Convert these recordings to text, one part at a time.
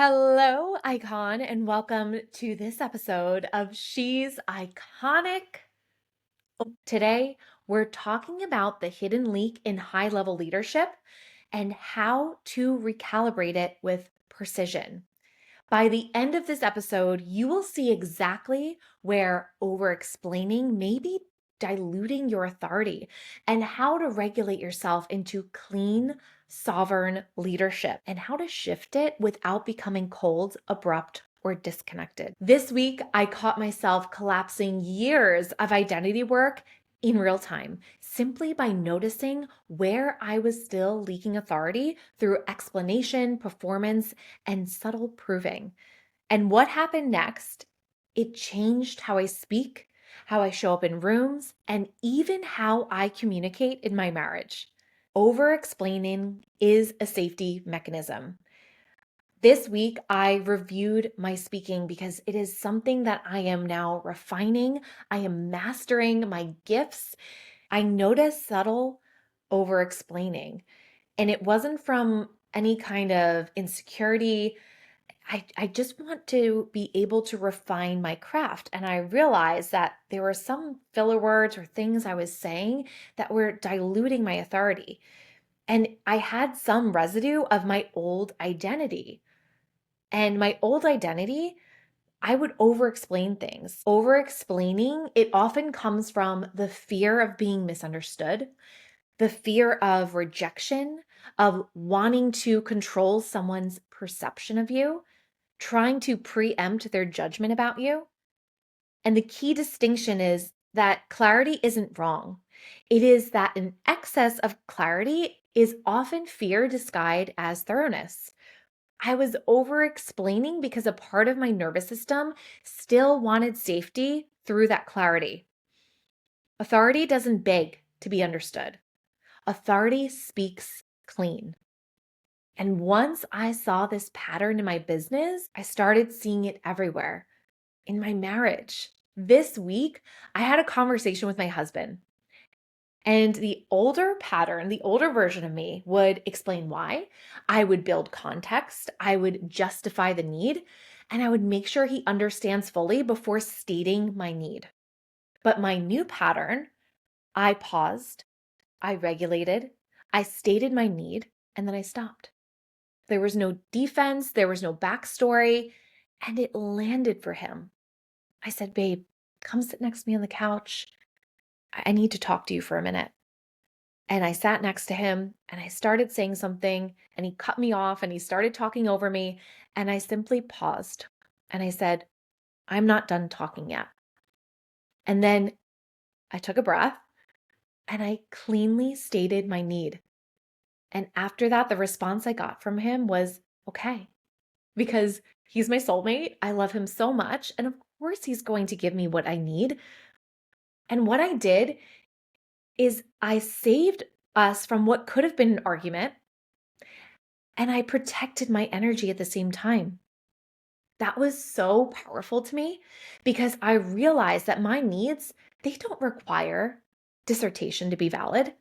Hello, Icon, and welcome to this episode of She's Iconic. Today, we're talking about the hidden leak in high level leadership and how to recalibrate it with precision. By the end of this episode, you will see exactly where over-explaining may be diluting your authority and how to regulate yourself into clean, sovereign leadership and how to shift it without becoming cold, abrupt, or disconnected. This week, I caught myself collapsing years of identity work in real time, simply by noticing where I was still leaking authority through explanation, performance, and subtle proving. And what happened next? It changed how I speak, how I show up in rooms, and even how I communicate in my marriage. Over explaining is a safety mechanism. This week, I reviewed my speaking because it is something that I am now refining. I am mastering my gifts. I noticed subtle over explaining, and it wasn't from any kind of insecurity. I just want to be able to refine my craft. And I realized that there were some filler words or things I was saying that were diluting my authority. And I had some residue of my old identity. And my old identity, I would over explain things. Over explaining, it often comes from the fear of being misunderstood, the fear of rejection, of wanting to control someone's perception of you, trying to preempt their judgment about you. And the key distinction is that clarity isn't wrong. It is that an excess of clarity is often fear disguised as thoroughness. I was over explaining because a part of my nervous system still wanted safety through that clarity. Authority doesn't beg to be understood. Authority speaks clean. And once I saw this pattern in my business, I started seeing it everywhere. In my marriage, this week, I had a conversation with my husband. And the older pattern, the older version of me would explain why. I would build context. I would justify the need. And I would make sure he understands fully before stating my need. But my new pattern, I paused, I regulated, I stated my need, and then I stopped. There was no defense, there was no backstory, and it landed for him. I said, babe, come sit next to me on the couch. I need to talk to you for a minute. And I sat next to him and I started saying something and he cut me off and he started talking over me. And I simply paused and I said, I'm not done talking yet. And then I took a breath and I cleanly stated my need. And after that, the response I got from him was, okay, because he's my soulmate. I love him so much. And of course, he's going to give me what I need. And what I did is I saved us from what could have been an argument, and I protected my energy at the same time. That was so powerful to me because I realized that my needs, they don't require dissertation to be valid.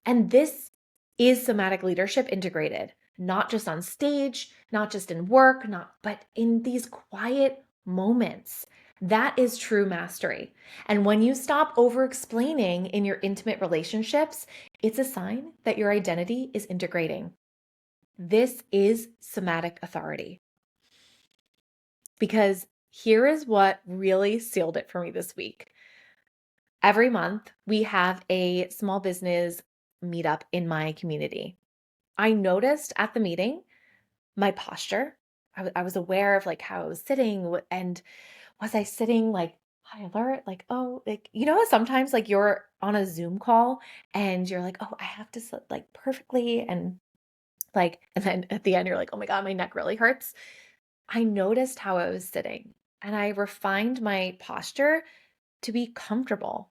And this is somatic leadership integrated, not just on stage, not just in work, but in these quiet moments. That is true mastery. And when you stop over explaining in your intimate relationships, it's a sign that your identity is integrating. This is somatic authority. Because here is what really sealed it for me this week. Every month, we have a small business meetup in my community. I noticed at the meeting my posture. I was aware of like how I was sitting, and was I sitting like high alert? Like, oh, like, sometimes like you're on a Zoom call and you're like, oh, I have to sit like perfectly. And then at the end, you're like, oh my God, my neck really hurts. I noticed how I was sitting and I refined my posture to be comfortable.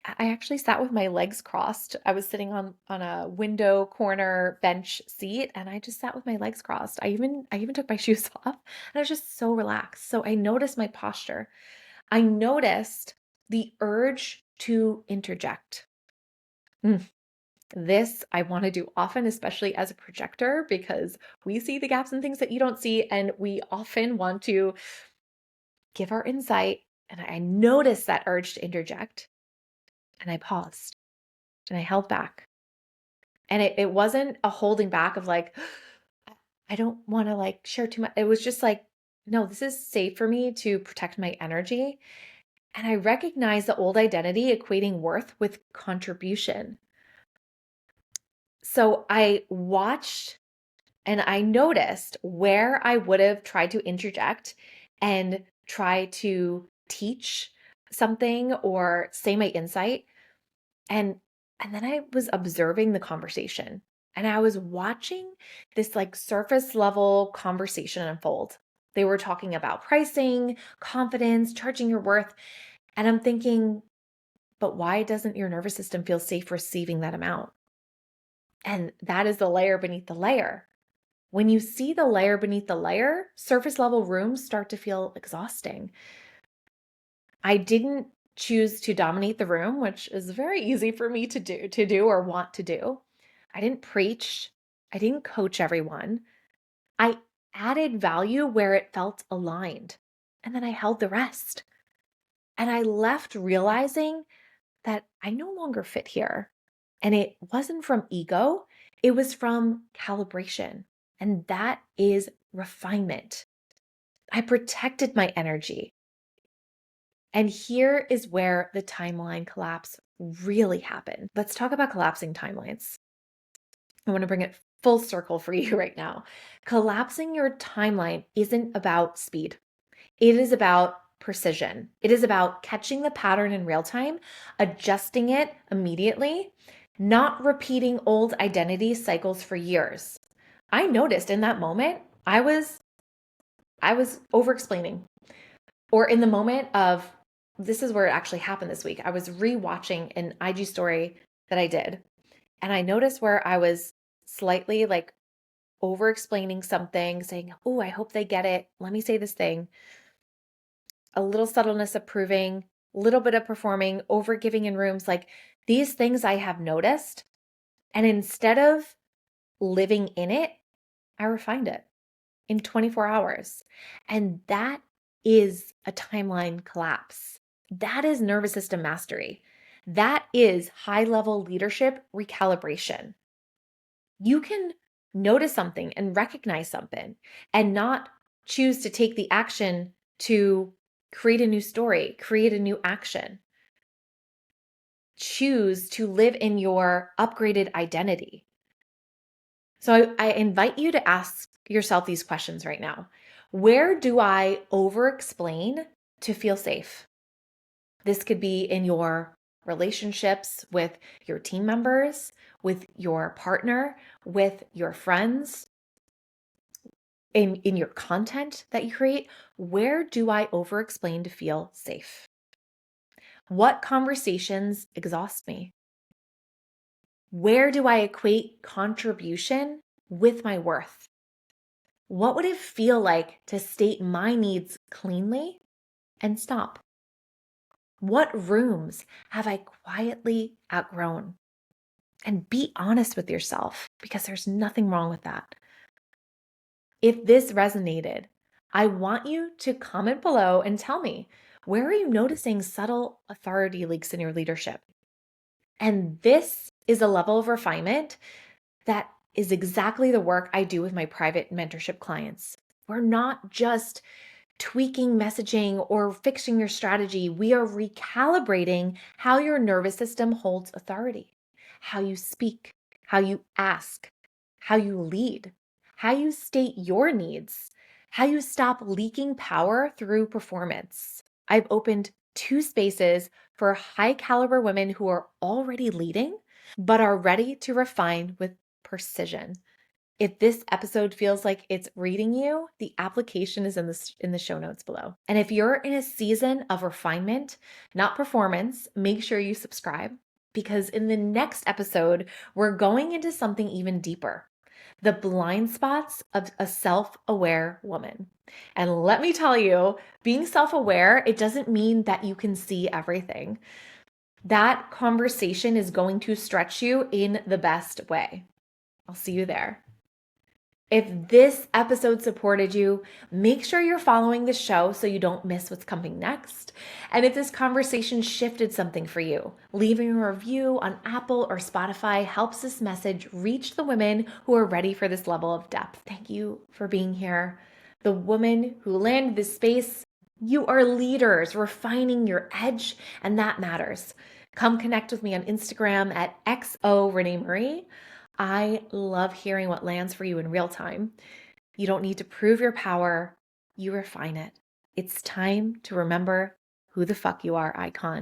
I actually sat with my legs crossed. I was sitting on a window corner bench seat and I just sat with my legs crossed. I even took my shoes off and I was just so relaxed. So I noticed my posture. I noticed the urge to interject. This I want to do often, especially as a projector, because we see the gaps and things that you don't see, and we often want to give our insight. And I noticed that urge to interject, and I paused and I held back. And it wasn't a holding back of like, I don't want to like share too much. It was just like, no, this is safe for me to protect my energy. And I recognize the old identity equating worth with contribution. So I watched and I noticed where I would have tried to interject and try to teach something or say my insight. And then I was observing the conversation and I was watching this like surface level conversation unfold. They were talking about pricing, confidence, charging your worth. And I'm thinking, but why doesn't your nervous system feel safe receiving that amount? And that is the layer beneath the layer. When you see the layer beneath the layer, surface level rooms start to feel exhausting. I didn't choose to dominate the room, which is very easy for me to do or want to do. I didn't preach. I didn't coach everyone. I added value where it felt aligned. And then I held the rest. And I left realizing that I no longer fit here. And it wasn't from ego, it was from calibration. And that is refinement. I protected my energy. And here is where the timeline collapse really happened. Let's talk about collapsing timelines. I want to bring it full circle for you right now. Collapsing your timeline isn't about speed. It is about precision. It is about catching the pattern in real time, adjusting it immediately, not repeating old identity cycles for years. I noticed in that moment, I was over-explaining. Or in the moment of, this is where it actually happened this week. I was rewatching an IG story that I did, and I noticed where I was slightly like over-explaining something, saying, oh, I hope they get it. Let me say this thing. A little subtleness of proving, a little bit of performing, over giving in rooms, like these things I have noticed. And instead of living in it, I refined it in 24 hours. And that is a timeline collapse. That is nervous system mastery. That is high level leadership recalibration. You can notice something and recognize something and not choose to take the action to create a new story, create a new action. Choose to live in your upgraded identity. So I invite you to ask yourself these questions right now. Where do I over-explain to feel safe? This could be in your relationships with your team members, with your partner, with your friends, in your content that you create. Where do I over-explain to feel safe? What conversations exhaust me? Where do I equate contribution with my worth? What would it feel like to state my needs cleanly and stop? What rooms have I quietly outgrown? And be honest with yourself, because there's nothing wrong with that. If this resonated, I want you to comment below and tell me, where are you noticing subtle authority leaks in your leadership? And this is a level of refinement that is exactly the work I do with my private mentorship clients. We're not just tweaking messaging or fixing your strategy. We are recalibrating how your nervous system holds authority, how you speak, how you ask, how you lead, how you state your needs, how you stop leaking power through performance. I've opened 2 spaces for high caliber women who are already leading, but are ready to refine with precision. If this episode feels like it's reading you, the application is in the show notes below. And if you're in a season of refinement, not performance, make sure you subscribe, because in the next episode, we're going into something even deeper: the blind spots of a self-aware woman. And let me tell you, being self-aware, it doesn't mean that you can see everything. That conversation is going to stretch you in the best way. I'll see you there. If this episode supported you, make sure you're following the show so you don't miss what's coming next. And if this conversation shifted something for you, leaving a review on Apple or Spotify helps this message reach the women who are ready for this level of depth. Thank you for being here. The woman who landed this space, you are leaders refining your edge, and that matters. Come connect with me on Instagram at XOReneeMarie. I love hearing what lands for you in real time. You don't need to prove your power, you refine it. It's time to remember who the fuck you are, icon.